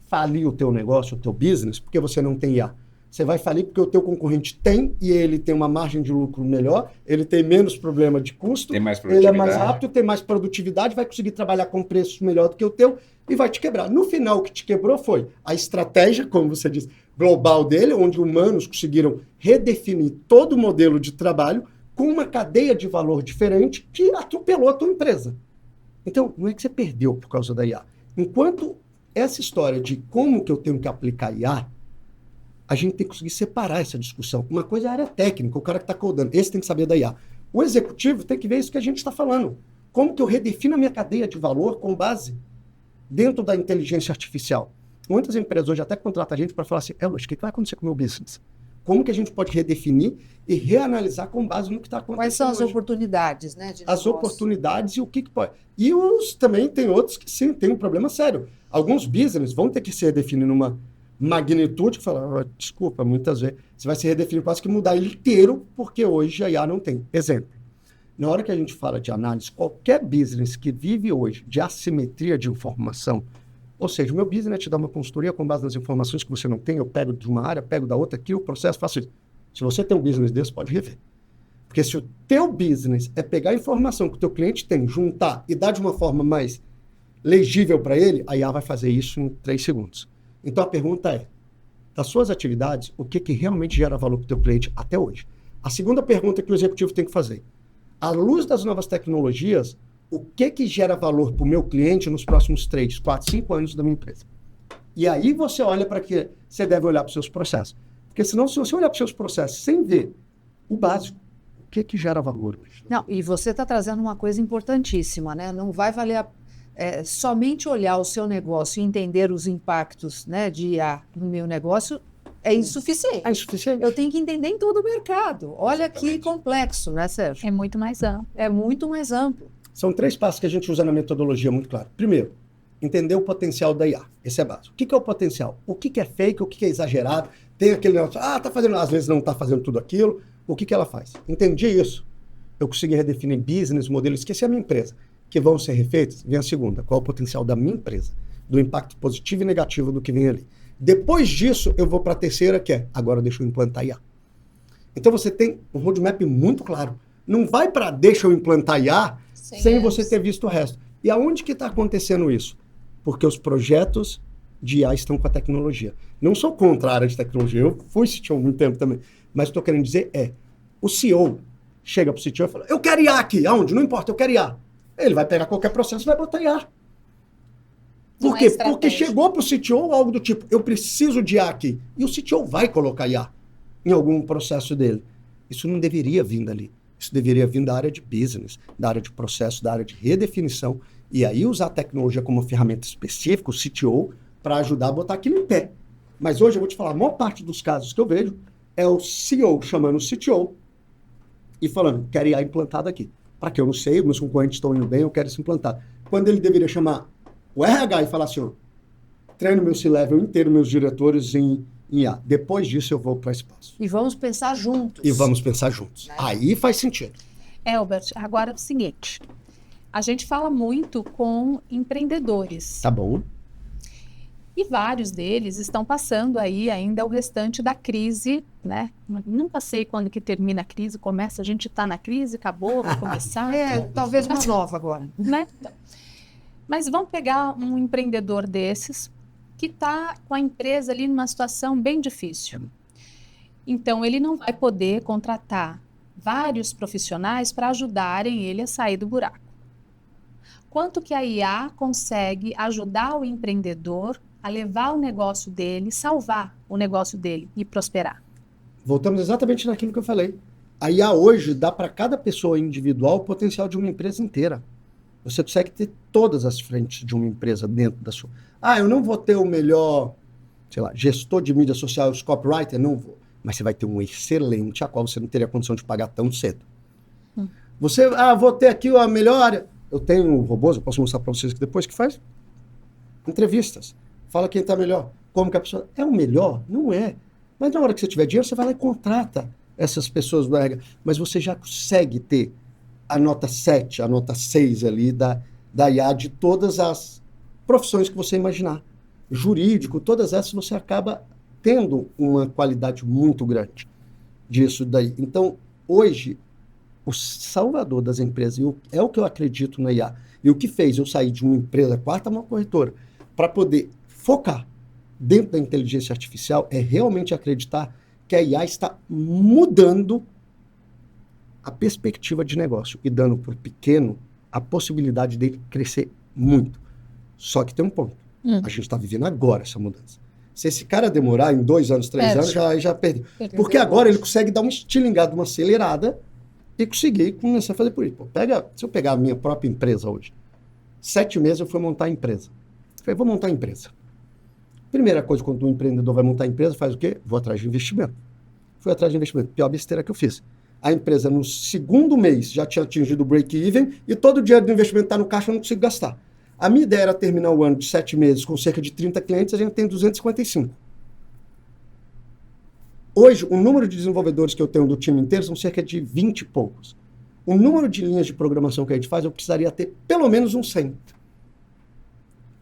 falir o teu negócio, o teu business, porque você não tem IA. Você vai falir porque o teu concorrente tem e ele tem uma margem de lucro melhor, ele tem menos problema de custo, Tem mais ele é produtividade. mais rápido, tem mais produtividade, vai conseguir trabalhar com preço melhor do que o teu e vai te quebrar. No final, o que te quebrou foi a estratégia, como você disse, global dele, onde humanos conseguiram redefinir todo o modelo de trabalho com uma cadeia de valor diferente que atropelou a tua empresa. Então, não é que você perdeu por causa da IA. Enquanto essa história de como que eu tenho que aplicar IA, a gente tem que conseguir separar essa discussão. Uma coisa é a área técnica, o cara que está codando, esse tem que saber da IA. O executivo tem que ver isso que a gente está falando. Como que eu redefino a minha cadeia de valor com base dentro da inteligência artificial? Muitas empresas hoje até contratam a gente para falar assim, Elvis, o que vai acontecer com o meu business? Como que a gente pode redefinir e reanalisar com base no que está acontecendo? Quais são as hoje? oportunidades, né? De As negócio? oportunidades e o que pode. E também tem outros que sim, tem um problema sério. Alguns business vão ter que se redefinir numa magnitude que fala, desculpa, muitas vezes você vai se redefinir, quase que mudar ele inteiro, porque hoje a IA não tem. Exemplo, na hora que a gente fala de análise, qualquer business que vive hoje de assimetria de informação, ou seja, o meu business é te dar uma consultoria com base nas informações que você não tem, eu pego de uma área, pego da outra, aqui o processo, faço isso. Se você tem um business desse, pode rever. Porque se o teu business é pegar a informação que o teu cliente tem, juntar e dar de uma forma mais legível para ele, a IA vai fazer isso em 3 segundos. Então a pergunta é, das suas atividades, o que realmente gera valor para o teu cliente até hoje? A segunda pergunta que o executivo tem que fazer, à luz das novas tecnologias, o que gera valor para o meu cliente nos próximos 3, 4, 5 anos da minha empresa? E aí você olha para que você deve olhar para os seus processos. Porque senão, se você olhar para os seus processos sem ver o básico, o que gera valor? Não, e você está trazendo uma coisa importantíssima, né? Não vai valer somente olhar o seu negócio e entender os impactos, né, de IA no meu negócio é insuficiente. É insuficiente. Eu tenho que entender em todo o mercado. Olha que complexo, né, Sérgio? É muito mais amplo. É muito mais amplo. São 3 passos que a gente usa na metodologia muito claro. Primeiro, entender o potencial da IA. Esse é básico. O que é o potencial? O que é fake? O que é exagerado? Tem aquele negócio, tá fazendo, às vezes não está fazendo tudo aquilo. O que ela faz? Entendi isso. Eu consegui redefinir business, modelo, esqueci a minha empresa, que vão ser refeitos. Vem a segunda. Qual é o potencial da minha empresa? Do impacto positivo e negativo do que vem ali. Depois disso, eu vou para a terceira, que é, agora deixa eu implantar IA. Então você tem um roadmap muito claro. Não vai para deixa eu implantar IA sem você ter visto o resto. E aonde que está acontecendo isso? Porque os projetos de IA estão com a tecnologia. Não sou contra a área de tecnologia, eu fui CTO há muito tempo também. Mas o que eu estou querendo dizer é, o CEO chega para o CTO e fala, eu quero IA aqui, aonde? Não importa, eu quero IA. Ele vai pegar qualquer processo e vai botar IA. Por quê? Porque chegou para o CTO algo do tipo, eu preciso de IA aqui. E o CTO vai colocar IA em algum processo dele. Isso não deveria vir dali. Isso deveria vir da área de business, da área de processo, da área de redefinição. E aí usar a tecnologia como ferramenta específica, o CTO, para ajudar a botar aquilo em pé. Mas hoje eu vou te falar, a maior parte dos casos que eu vejo é o CEO chamando o CTO e falando, quero IA implantado aqui. Para que eu não sei, meus concorrentes estão indo bem, eu quero isso implantado. Quando ele deveria chamar o RH e falar assim, treino meu C-Level inteiro, meus diretores em IA. Depois disso eu vou para espaço. E vamos pensar juntos. E vamos pensar juntos. Né? Aí faz sentido. Elbert, agora é o seguinte, a gente fala muito com empreendedores. Tá bom. E vários deles estão passando aí ainda o restante da crise, né? Nunca sei quando que termina a crise, começa, a gente está na crise, acabou, vai começar. Talvez mais nova agora. Né? Mas vamos pegar um empreendedor desses que está com a empresa ali numa situação bem difícil. Então, ele não vai poder contratar vários profissionais para ajudarem ele a sair do buraco. Quanto que a IA consegue ajudar o empreendedor a levar o negócio dele, salvar o negócio dele e prosperar? Voltamos exatamente naquilo que eu falei. A IA hoje dá para cada pessoa individual o potencial de uma empresa inteira. Você consegue ter todas as frentes de uma empresa dentro da sua. Eu não vou ter o melhor, sei lá, gestor de mídia social, os copywriter, não vou. Mas você vai ter um excelente, a qual você não teria condição de pagar tão cedo. Você, vou ter aqui a melhor área. Eu tenho robôs, eu posso mostrar para vocês aqui depois, que faz entrevistas. Fala quem está melhor. Como que a pessoa... É o melhor? Não é. Mas na hora que você tiver dinheiro, você vai lá e contrata essas pessoas do RH. Mas você já consegue ter a nota 7, a nota 6 ali da IA de todas as profissões que você imaginar. Jurídico, todas essas você acaba tendo uma qualidade muito grande disso daí. Então, hoje, o salvador das empresas, é o que eu acredito na IA, e o que fez eu sair de uma empresa, quarta maior corretora, para poder focar dentro da inteligência artificial, é realmente acreditar que a IA está mudando a perspectiva de negócio e dando para o pequeno a possibilidade dele crescer muito. Só que tem um ponto. A gente está vivendo agora essa mudança. Se esse cara demorar em 2 anos, 3 anos, já perdeu. Porque agora ele consegue dar uma estilingada, uma acelerada e conseguir começar a fazer por isso. Se eu pegar a minha própria empresa hoje, 7 meses eu fui montar a empresa. Falei, vou montar a empresa. Primeira coisa, quando um empreendedor vai montar a empresa, faz o quê? Vou atrás de investimento. Fui atrás de investimento. Pior besteira que eu fiz. A empresa, no segundo mês, já tinha atingido o break-even e todo o dinheiro do investimento está no caixa, eu não consigo gastar. A minha ideia era terminar o ano de 7 meses com cerca de 30 clientes, a gente tem 255. Hoje, o número de desenvolvedores que eu tenho do time inteiro são cerca de 20 e poucos. O número de linhas de programação que a gente faz, eu precisaria ter pelo menos uns 100.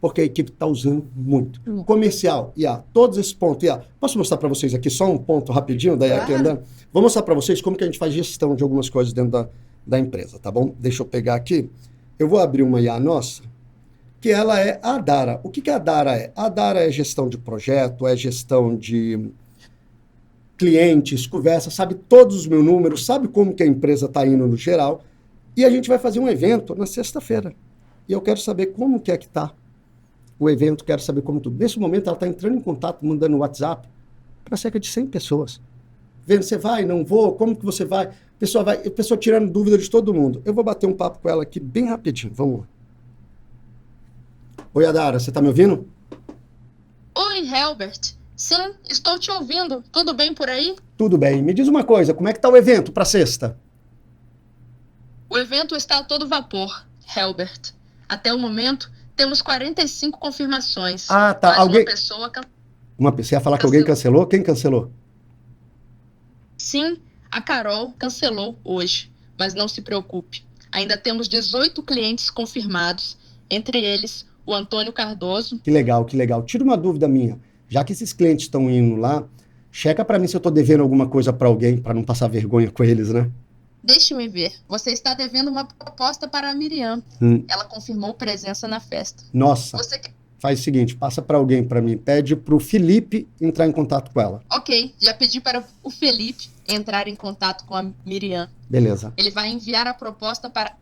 Porque a equipe está usando muito. Comercial, IA, todos esses pontos. IA, posso mostrar para vocês aqui só um ponto rapidinho da IA aqui andando? Vou mostrar para vocês como que a gente faz gestão de algumas coisas dentro da empresa, tá bom? Deixa eu pegar aqui. Eu vou abrir uma IA nossa, que ela é a Dara. O que a Dara é? A Dara é gestão de projeto, é gestão de clientes, conversa, sabe todos os meus números, sabe como que a empresa está indo no geral. E a gente vai fazer um evento na sexta-feira. E eu quero saber como que é que está o evento, quero saber como tudo. Nesse momento, ela está entrando em contato, mandando WhatsApp para cerca de 100 pessoas. Vendo, você vai, não vou, como que você vai? A pessoa tirando dúvida de todo mundo. Eu vou bater um papo com ela aqui bem rapidinho, vamos lá. Oi, Adara, você está me ouvindo? Oi, Helbert. Sim, estou te ouvindo. Tudo bem por aí? Tudo bem. Me diz uma coisa, como é que está o evento para sexta? O evento está a todo vapor, Helbert. Até o momento, temos 45 confirmações. Tá. Mas Alguém... Uma pessoa Você ia falar que alguém cancelou? Quem cancelou? Sim, a Carol cancelou hoje. Mas não se preocupe. Ainda temos 18 clientes confirmados. Entre eles, o Antônio Cardoso. Que legal, que legal. Tira uma dúvida minha. Já que esses clientes estão indo lá, checa para mim se eu estou devendo alguma coisa para alguém, para não passar vergonha com eles, né? Deixe-me ver. Você está devendo uma proposta para a Miriam. Ela confirmou presença na festa. Nossa. Faz o seguinte, passa para alguém para mim. Pede para o Felipe entrar em contato com ela. Ok, já pedi para o Felipe entrar em contato com a Miriam. Beleza. Ele vai enviar a proposta para...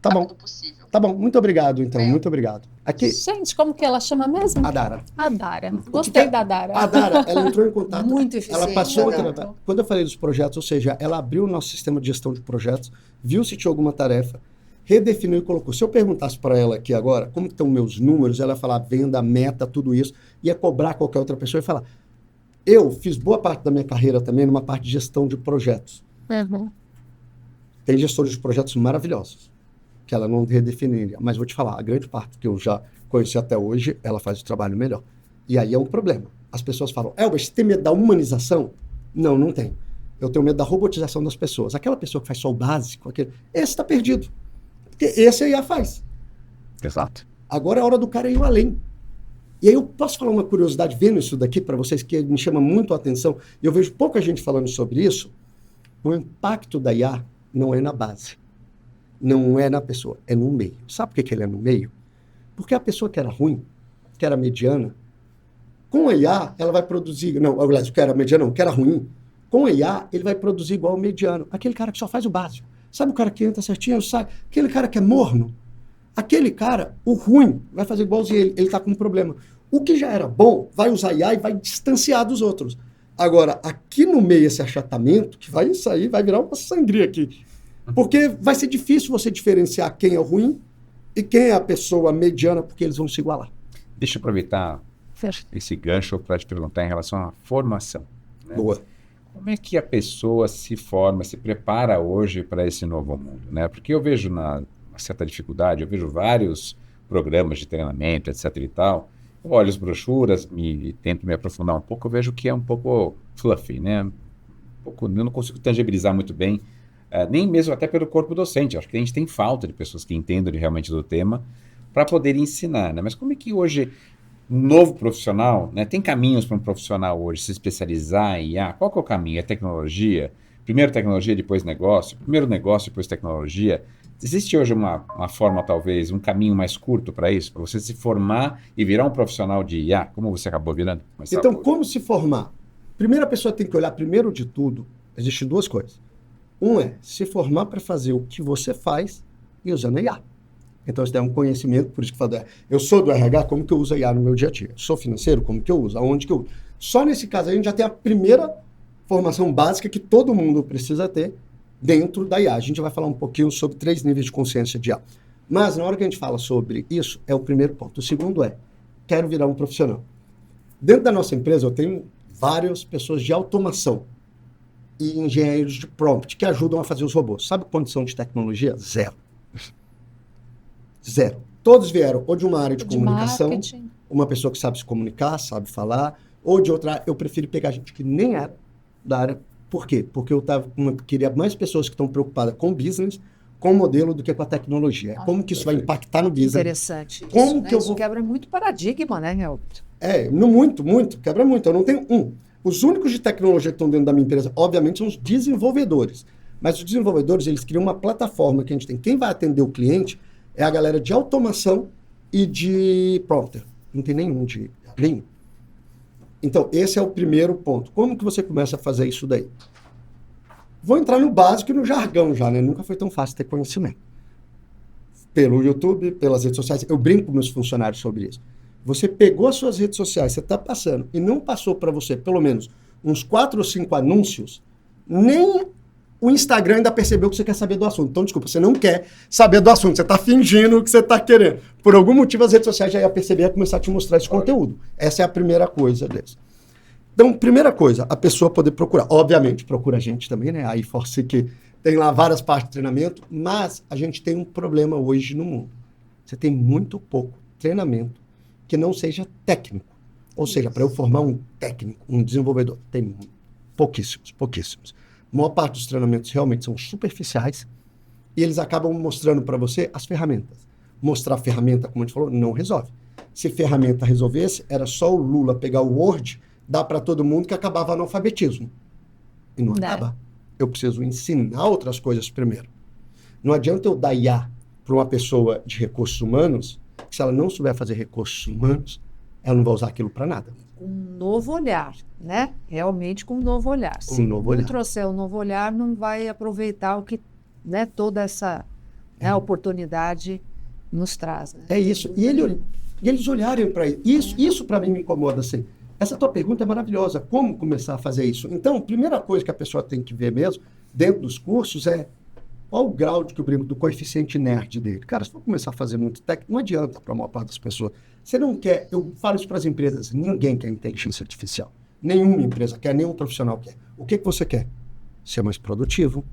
Tá bom. Possível. Tá bom, muito obrigado, então. Muito obrigado. Aqui. Gente, como que ela chama mesmo? A Dara. A Dara. Gostei da Dara. A Dara, ela entrou em contato. Muito eficiente. Ela passou quando eu falei dos projetos, ou seja, ela abriu o nosso sistema de gestão de projetos, viu se tinha alguma tarefa, redefiniu e colocou. Se eu perguntasse para ela aqui agora, como estão meus números, ela ia falar venda, meta, tudo isso, ia cobrar qualquer outra pessoa e falar, eu fiz boa parte da minha carreira também numa parte de gestão de projetos. Tem gestores de projetos maravilhosos, que ela não redefiniria. Mas vou te falar, a grande parte que eu já conheci até hoje, ela faz o trabalho melhor. E aí é um problema. As pessoas falam, Elber, você tem medo da humanização? Não, não tenho. Eu tenho medo da robotização das pessoas. Aquela pessoa que faz só o básico, esse está perdido. Porque esse a IA faz. Exato. Agora é a hora do cara ir além. E aí eu posso falar uma curiosidade, vendo isso daqui para vocês, que me chama muito a atenção, e eu vejo pouca gente falando sobre isso. O impacto da IA não é na base. Não é na pessoa, é no meio. Sabe por que ele é no meio? Porque a pessoa que era ruim, que era mediana, com a IA, ela vai produzir... Não, aliás, o que era mediano, não, o que era ruim, com a IA, ele vai produzir igual ao mediano. Aquele cara que só faz o básico. Sabe o cara que entra certinho, sai? Aquele cara que é morno. Aquele cara, o ruim, vai fazer igualzinho ele está com um problema. O que já era bom, vai usar IA e vai distanciar dos outros. Agora, aqui no meio, esse achatamento, que vai sair, vai virar uma sangria aqui. Porque vai ser difícil você diferenciar quem é o ruim e quem é a pessoa mediana, porque eles vão se igualar. Deixa eu aproveitar esse gancho para te perguntar em relação à formação. Né? Boa. Como é que a pessoa se forma, se prepara hoje para esse novo mundo? Né? Porque eu vejo uma certa dificuldade, eu vejo vários programas de treinamento, etc. e tal. Eu olho as brochuras e tento me aprofundar um pouco, eu vejo que é um pouco fluffy, né? Eu não consigo tangibilizar muito bem, nem mesmo até pelo corpo docente. Acho que a gente tem falta de pessoas que entendam realmente do tema para poder ensinar, né? Mas como é que hoje um novo profissional, né? Tem caminhos para um profissional hoje se especializar em IA? Qual que é o caminho? É tecnologia? Primeiro tecnologia, depois negócio? Primeiro negócio, depois tecnologia? Existe hoje uma forma, talvez, um caminho mais curto para isso? Para você se formar e virar um profissional de IA, como você acabou virando? Então, como se formar? Primeiro, a pessoa tem que olhar, primeiro de tudo, existem duas coisas. Um é se formar para fazer o que você faz e usando a IA. Então, isso é um conhecimento, por isso que eu falo, eu sou do RH, como que eu uso a IA no meu dia a dia? Sou financeiro, como que eu uso? Aonde que eu uso? Só nesse caso a gente já tem a primeira formação básica que todo mundo precisa ter dentro da IA. A gente vai falar um pouquinho sobre 3 níveis de consciência de IA. Mas, na hora que a gente fala sobre isso, é o primeiro ponto. O segundo é, quero virar um profissional. Dentro da nossa empresa, eu tenho várias pessoas de automação e engenheiros de prompt que ajudam a fazer os robôs. Sabe quantos são de tecnologia? Zero. Zero. Todos vieram ou de uma área de comunicação, marketing. uma pessoa que sabe se comunicar, sabe falar, ou de outra área. Eu prefiro pegar gente que nem era da área. Por quê? Porque eu queria mais pessoas que estão preocupadas com o business, com o modelo, do que com a tecnologia. Como que isso vai impactar no business? Interessante. Como Isso, que né? eu Isso vou... quebra muito paradigma, né, Helmut? Muito, quebra muito. Eu não tenho um. Os únicos de tecnologia que estão dentro da minha empresa, obviamente, são os desenvolvedores. Mas os desenvolvedores, eles criam uma plataforma que a gente tem. Quem vai atender o cliente é a galera de automação e de prompter. Não tem nenhum. Então, esse é o primeiro ponto. Como que você começa a fazer isso daí? Vou entrar no básico e no jargão já, né? Nunca foi tão fácil ter conhecimento. Pelo YouTube, pelas redes sociais. Eu brinco com meus funcionários sobre isso. Você pegou as suas redes sociais, você está passando, e não passou para você, pelo menos, uns 4 ou 5 anúncios, nem o Instagram ainda percebeu que você quer saber do assunto. Então, desculpa, você não quer saber do assunto, você está fingindo que você está querendo. Por algum motivo, as redes sociais já iam perceber e ia começar a te mostrar esse conteúdo. Essa é a primeira coisa deles. Então, primeira coisa, a pessoa poder procurar. Obviamente, procura a gente também, né? Aí, Force, que tem lá várias partes de treinamento, mas a gente tem um problema hoje no mundo. Você tem muito pouco treinamento que não seja técnico. Ou seja, para eu formar um técnico, um desenvolvedor, tem pouquíssimos. A maior parte dos treinamentos realmente são superficiais e eles acabam mostrando para você as ferramentas. Mostrar a ferramenta, como a gente falou, não resolve. Se ferramenta resolvesse, era só o Lula pegar o Word, dar para todo mundo que acabava o analfabetismo. E não acaba. Eu preciso ensinar outras coisas primeiro. Não adianta eu dar IA para uma pessoa de recursos humanos, que se ela não souber fazer recursos humanos, ela não vai usar aquilo para nada. Um novo olhar, né? Realmente com um novo olhar. Se não trouxer um novo olhar, não vai aproveitar o que, né, toda essa oportunidade nos traz. Né? É isso. E eles olharem para isso. Isso para mim me incomoda, assim. Essa tua pergunta é maravilhosa. Como começar a fazer isso? Então, a primeira coisa que a pessoa tem que ver mesmo, dentro dos cursos, é qual o grau de que eu brinco do coeficiente nerd dele. Cara, se for começar a fazer muito técnico, não adianta para a maior parte das pessoas. Você não quer, eu falo isso para as empresas, ninguém quer inteligência artificial. Nenhuma empresa quer, nenhum profissional quer. O que você quer? Ser mais produtivo,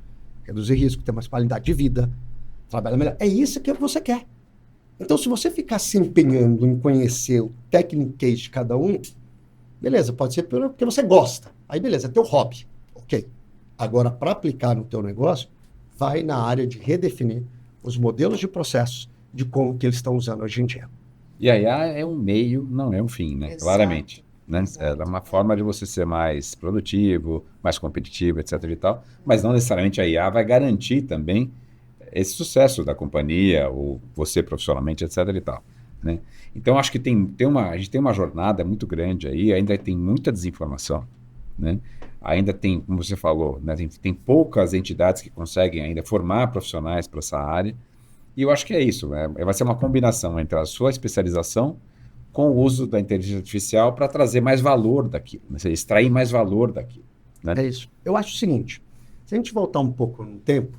reduzir risco, ter mais qualidade de vida, trabalhar melhor. É isso que você quer. Então, se você ficar se empenhando em conhecer o técnico de cada um, beleza, pode ser porque você gosta. Aí, beleza, é teu hobby. Ok. Agora, para aplicar no teu negócio, vai na área de redefinir os modelos de processos de como que eles estão usando hoje em dia. E a IA é um meio, não é um fim, né? Exato. Claramente. Né? Exato. É uma forma de você ser mais produtivo, mais competitivo, etc. e tal, mas não necessariamente a IA vai garantir também esse sucesso da companhia, ou você profissionalmente, etc. e tal. Né? Então, acho que a gente tem uma jornada muito grande aí, ainda tem muita desinformação, né? Ainda tem, como você falou, né? Tem poucas entidades que conseguem ainda formar profissionais para essa área, e eu acho que é isso, né? Vai ser uma combinação entre a sua especialização com o uso da inteligência artificial para trazer mais valor daquilo, né? Você extrair mais valor daquilo. Né? É isso. Eu acho o seguinte, se a gente voltar um pouco no tempo,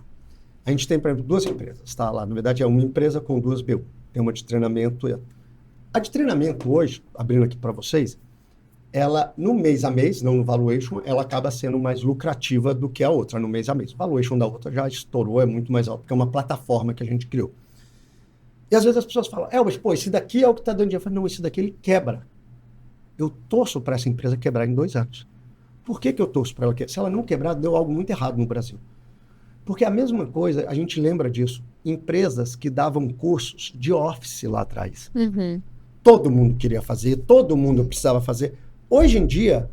a gente tem, por exemplo, 2 empresas, tá? Lá, na verdade, é uma empresa com 2 BU. Tem uma de treinamento. A de treinamento hoje, abrindo aqui para vocês, ela, no mês a mês, não no valuation, ela acaba sendo mais lucrativa do que a outra, no mês a mês. O valuation da outra já estourou, é muito mais alto, porque é uma plataforma que a gente criou. E às vezes as pessoas falam, mas pô, esse daqui é o que está dando dinheiro. Eu falo, não, esse daqui ele quebra. Eu torço para essa empresa quebrar em 2 anos. Por que eu torço para ela quebrar? Se ela não quebrar, deu algo muito errado no Brasil. Porque a mesma coisa, a gente lembra disso, empresas que davam cursos de office lá atrás. Todo mundo queria fazer, todo mundo precisava fazer. Hoje em dia,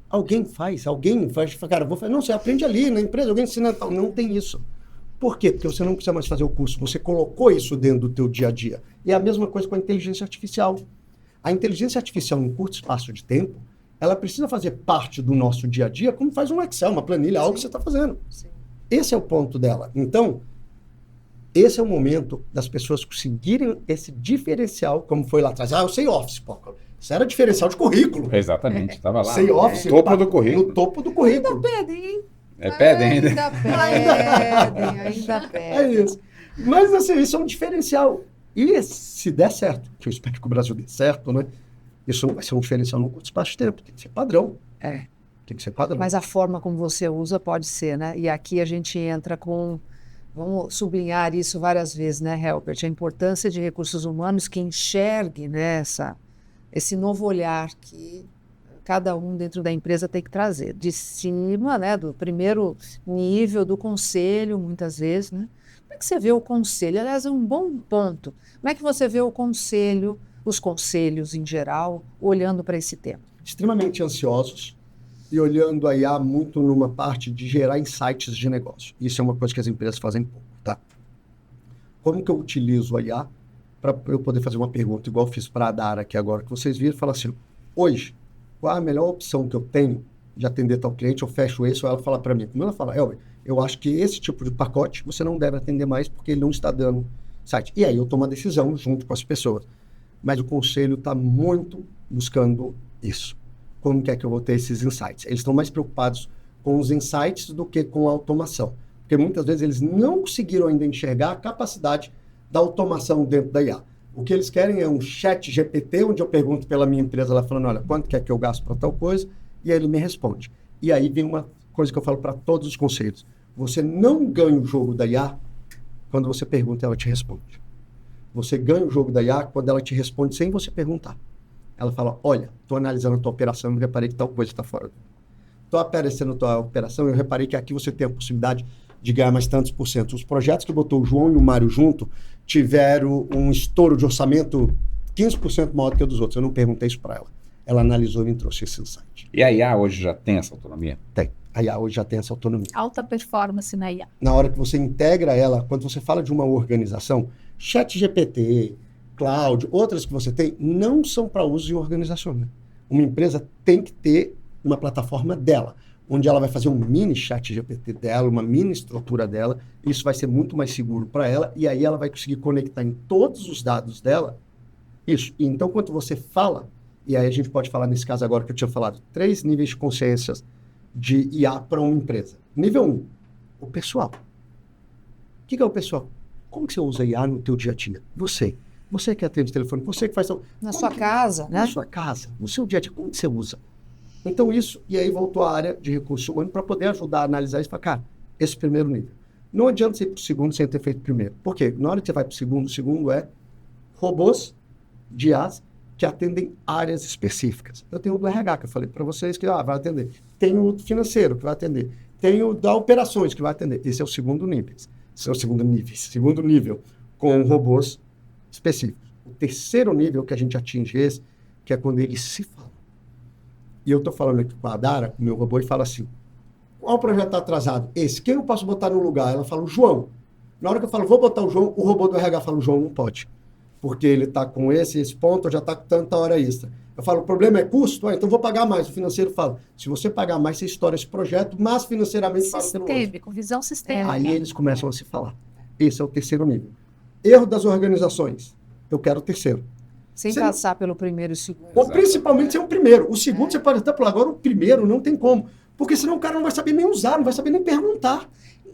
alguém faz, cara, vou fazer. Não, você aprende ali na empresa, alguém ensina tal. Não tem isso. Por quê? Porque você não precisa mais fazer o curso, você colocou isso dentro do teu dia a dia. E é a mesma coisa com a inteligência artificial. A inteligência artificial, em curto espaço de tempo, ela precisa fazer parte do nosso dia a dia, como faz um Excel, uma planilha, algo que você está fazendo. Sim. Esse é o ponto dela. Então, esse é o momento das pessoas conseguirem esse diferencial, como foi lá atrás. Eu sei Office, pô. Isso era diferencial de currículo. Exatamente, estava lá. Sei Office. No topo do currículo. No topo do currículo. Ainda pedem, hein? Pedem ainda. Ainda pedem. É isso. Mas, assim, isso é um diferencial. E se der certo, que eu espero que o Brasil dê certo, né? Isso não vai ser um diferencial no curto espaço de tempo. Tem que ser padrão. Tem que ser padrão. Mas a forma como você usa pode ser, né? E aqui a gente entra com... Vamos sublinhar isso várias vezes, né, Helbert? A importância de recursos humanos que enxergue, né, esse novo olhar que cada um dentro da empresa tem que trazer. De cima, né, do primeiro nível do conselho, muitas vezes, né? Como é que você vê o conselho? Aliás, é um bom ponto. Como é que você vê o conselho, os conselhos em geral, olhando para esse tema? Extremamente ansiosos e olhando a IA muito numa parte de gerar insights de negócio. Isso é uma coisa que as empresas fazem pouco, tá? Como que eu utilizo a IA para eu poder fazer uma pergunta, igual eu fiz para a Dara aqui agora, que vocês viram, e falar assim, hoje, qual a melhor opção que eu tenho de atender tal cliente? Eu fecho esse, ou ela fala para mim. Como ela fala, eu acho que esse tipo de pacote você não deve atender mais porque ele não está dando insight. E aí eu tomo a decisão junto com as pessoas. Mas o conselho está muito buscando isso. Como que é que eu vou ter esses insights? Eles estão mais preocupados com os insights do que com a automação. Porque muitas vezes eles não conseguiram ainda enxergar a capacidade da automação dentro da IA. O que eles querem é um chat GPT, onde eu pergunto pela minha empresa, ela falando, olha, quanto quer que eu gasto para tal coisa? E aí ele me responde. E aí vem uma coisa que eu falo para todos os conselhos. Você não ganha o jogo da IA quando você pergunta e ela te responde. Você ganha o jogo da IA quando ela te responde sem você perguntar. Ela fala, olha, estou analisando a tua operação e reparei que tal coisa está fora. Estou aparecendo a tua operação e eu reparei que aqui você tem a possibilidade de ganhar mais tantos por cento. Os projetos que botou o João e o Mário junto tiveram um estouro de orçamento 15% maior do que o dos outros. Eu não perguntei isso para ela. Ela analisou e me trouxe esse insight. E a IA hoje já tem essa autonomia? Tem. A IA hoje já tem essa autonomia. Alta performance na IA. Na hora que você integra ela, quando você fala de uma organização, ChatGPT, Cloud, outras que você tem, não são para uso em organização. Né? Uma empresa tem que ter uma plataforma dela, onde ela vai fazer um mini ChatGPT dela, uma mini estrutura dela, isso vai ser muito mais seguro para ela, e aí ela vai conseguir conectar em todos os dados dela isso. E então, quando você fala, e aí a gente pode falar nesse caso agora que eu tinha falado, 3 níveis de consciência de IA para uma empresa. Nível 1, o pessoal. O que é o pessoal? Como que você usa IA no teu dia a dia? Você que atende o telefone, você que faz... Na sua casa, né? Na sua casa, no seu dia a dia, como que você usa? Então isso, e aí voltou à área de recurso humano para poder ajudar a analisar isso e falar, cara, esse primeiro nível. Não adianta você ir para o segundo sem ter feito o primeiro. Por quê? Na hora que você vai para o segundo é robôs de IAs que atendem áreas específicas. Eu tenho o do RH, que eu falei para vocês que vai atender. Tem o financeiro, que vai atender. Tem o da operações, que vai atender. Esse é o segundo nível. Esse é o segundo nível, com robôs específicos. O terceiro nível que a gente atinge esse, que é quando eles se falam. E eu estou falando aqui com a Dara, o meu robô, e fala assim, qual projeto está atrasado? Esse. Quem eu posso botar no lugar? Ela fala, o João. Na hora que eu falo, vou botar o João, o robô do RH fala, o João não pode. Porque ele está com esse ponto, já está com tanta hora extra. Eu falo, o problema é custo? Então vou pagar mais. O financeiro fala, se você pagar mais, você estoura esse projeto, mas financeiramente faz pelo outro. Sistêmico, visão sistêmica. Aí eles começam a se falar. Esse é o terceiro nível. Erro das organizações. Eu quero o terceiro. Sem Você passar pelo primeiro e segundo. Ou principalmente ser o primeiro. O segundo você pode até pular, agora o primeiro não tem como. Porque senão o cara não vai saber nem usar, não vai saber nem perguntar.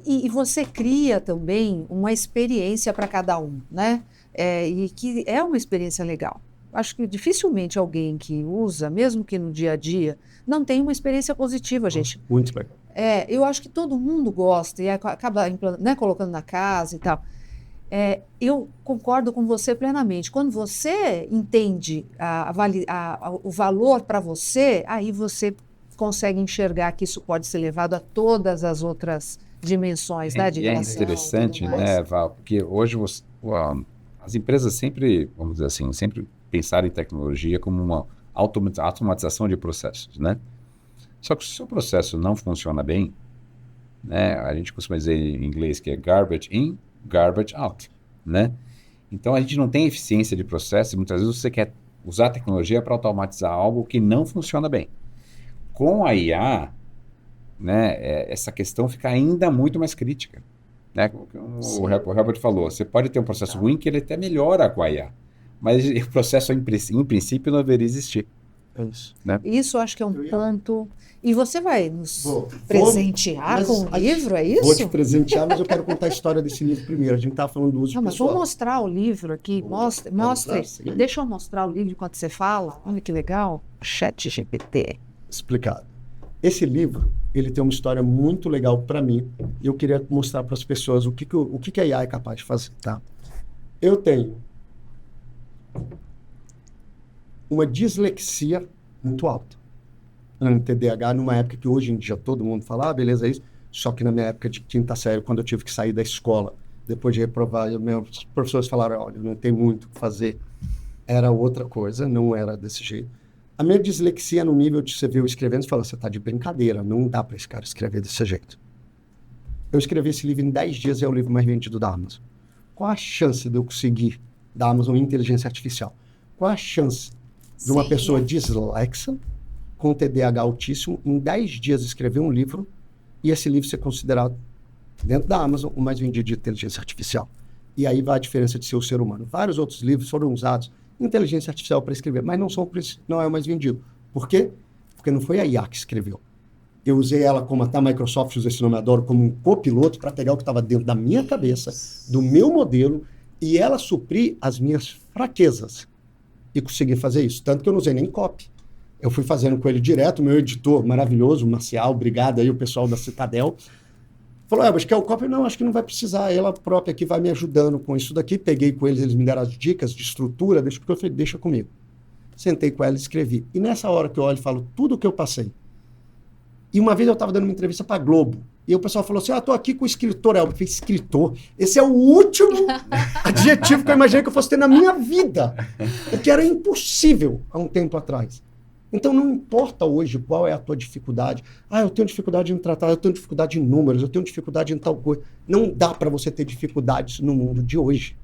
E você cria também uma experiência para cada um, né? E que é uma experiência legal. Acho que dificilmente alguém que usa, mesmo que no dia a dia, não tem uma experiência positiva, gente. Muito legal. Eu acho que todo mundo gosta e acaba né, colocando na casa e tal. Eu concordo com você plenamente. Quando você entende o valor para você, aí você consegue enxergar que isso pode ser levado a todas as outras dimensões da E é diversão. interessante, né, Val? Porque hoje as empresas sempre, vamos dizer assim, sempre pensaram em tecnologia como uma automatização de processos, né? Só que se o seu processo não funciona bem, né, a gente costuma dizer em inglês que é garbage in, garbage out, né? Então a gente não tem eficiência de processo e muitas vezes você quer usar a tecnologia para automatizar algo que não funciona bem. Com a IA, né, essa questão fica ainda muito mais crítica, né? Como o Herbert falou, você pode ter um processo ruim que ele até melhora com a IA, mas o processo em princípio não deveria existir. É isso. Né? Isso acho que é um ponto. E você vai nos Vou. presentear Mas com o livro, é isso? Vou te presentear, mas eu quero contar a história desse livro primeiro. A gente estava falando do uso Não, mas pessoal. vou mostrar o livro aqui. Mostre. mostrar? Sim. Deixa eu mostrar o livro enquanto você fala. Olha que legal. ChatGPT. Explicado. Esse livro, ele tem uma história muito legal para mim. E eu queria mostrar para as pessoas o que a IA é capaz de fazer, tá? Eu tenho uma dislexia muito alta. Um TDAH numa época que hoje em dia todo mundo fala, beleza, é isso. Só que na minha época de quinta série, quando eu tive que sair da escola, depois de reprovar, meus professores falaram, olha, não tem muito o que fazer. Era outra coisa, não era desse jeito. A minha dislexia no nível de você ver eu escrevendo, você fala, você está de brincadeira, não dá para esse cara escrever desse jeito. Eu escrevi esse livro em 10 dias e é o livro mais vendido da Amazon. Qual a chance de eu conseguir, da Amazon, inteligência artificial? Qual a chance de uma pessoa dislexa, com TDAH altíssimo, em 10 dias escrever um livro e esse livro ser considerado, dentro da Amazon, o mais vendido de inteligência artificial? E aí vai a diferença de ser o ser humano. Vários outros livros foram usados inteligência artificial para escrever, mas não é o mais vendido. Por quê? Porque não foi a IA que escreveu. Eu usei ela como até a Microsoft usa esse nome, adoro, como um copiloto para pegar o que estava dentro da minha cabeça, do meu modelo, e ela suprir as minhas fraquezas. E consegui fazer isso. Tanto que eu não usei nem copy. Eu fui fazendo com ele direto, meu editor maravilhoso, Marcial, obrigado aí o pessoal da Citadel. Falou, mas quer o copy? Não, acho que não vai precisar. Ela própria aqui vai me ajudando com isso daqui. Peguei com eles me deram as dicas de estrutura, porque eu falei, deixa comigo. Sentei com ela e escrevi. E nessa hora que eu olho e falo tudo o que eu passei. E uma vez eu estava dando uma entrevista para Globo. E o pessoal falou assim, tô aqui com o escritor. Eu falei, escritor? Esse é o último adjetivo que eu imaginei que eu fosse ter na minha vida. Porque era impossível há um tempo atrás. Então não importa hoje qual é a tua dificuldade. Eu tenho dificuldade em tratar, eu tenho dificuldade em números, eu tenho dificuldade em tal coisa. Não dá para você ter dificuldades no mundo de hoje.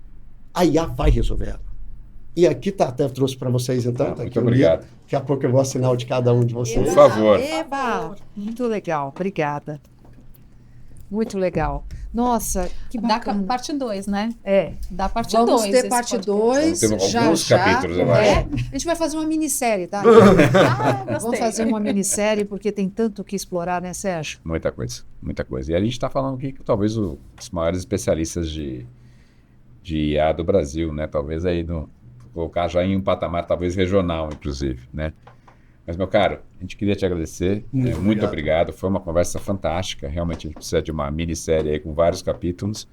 A IA vai resolver ela. E aqui até trouxe para vocês então. Muito obrigado. Daqui a pouco eu vou assinar o de cada um de vocês. Por favor. Eba! Muito legal, obrigada. Muito legal. Nossa, que Dá bacana. parte 2, né? Vamos Dá parte 2. ter parte 2 Temos já alguns já. capítulos, eu acho. A gente vai fazer uma minissérie, tá? Vamos Gostei. fazer uma minissérie porque tem tanto que explorar, né, Sérgio? Muita coisa, muita coisa. E a gente está falando aqui que talvez os maiores especialistas de IA do Brasil, né? Talvez aí colocar já em um patamar talvez regional, inclusive, né? Mas, meu caro, a gente queria te agradecer. Muito obrigado. Foi uma conversa fantástica. Realmente a gente precisa de uma minissérie aí com vários capítulos.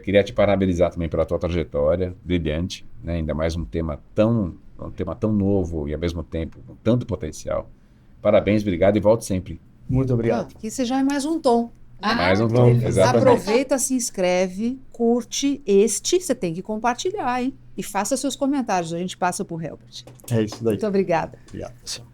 Queria te parabenizar também pela tua trajetória brilhante, né? Ainda mais um tema tão novo e ao mesmo tempo com tanto potencial. Parabéns, obrigado e volte sempre. Muito obrigado. Aqui você já é mais um tom. Mais um tom, exatamente. Aproveita, se inscreve, curte você tem que compartilhar, hein? E faça seus comentários, a gente passa por Herbert. É isso daí. Muito obrigada. Obrigado, pessoal.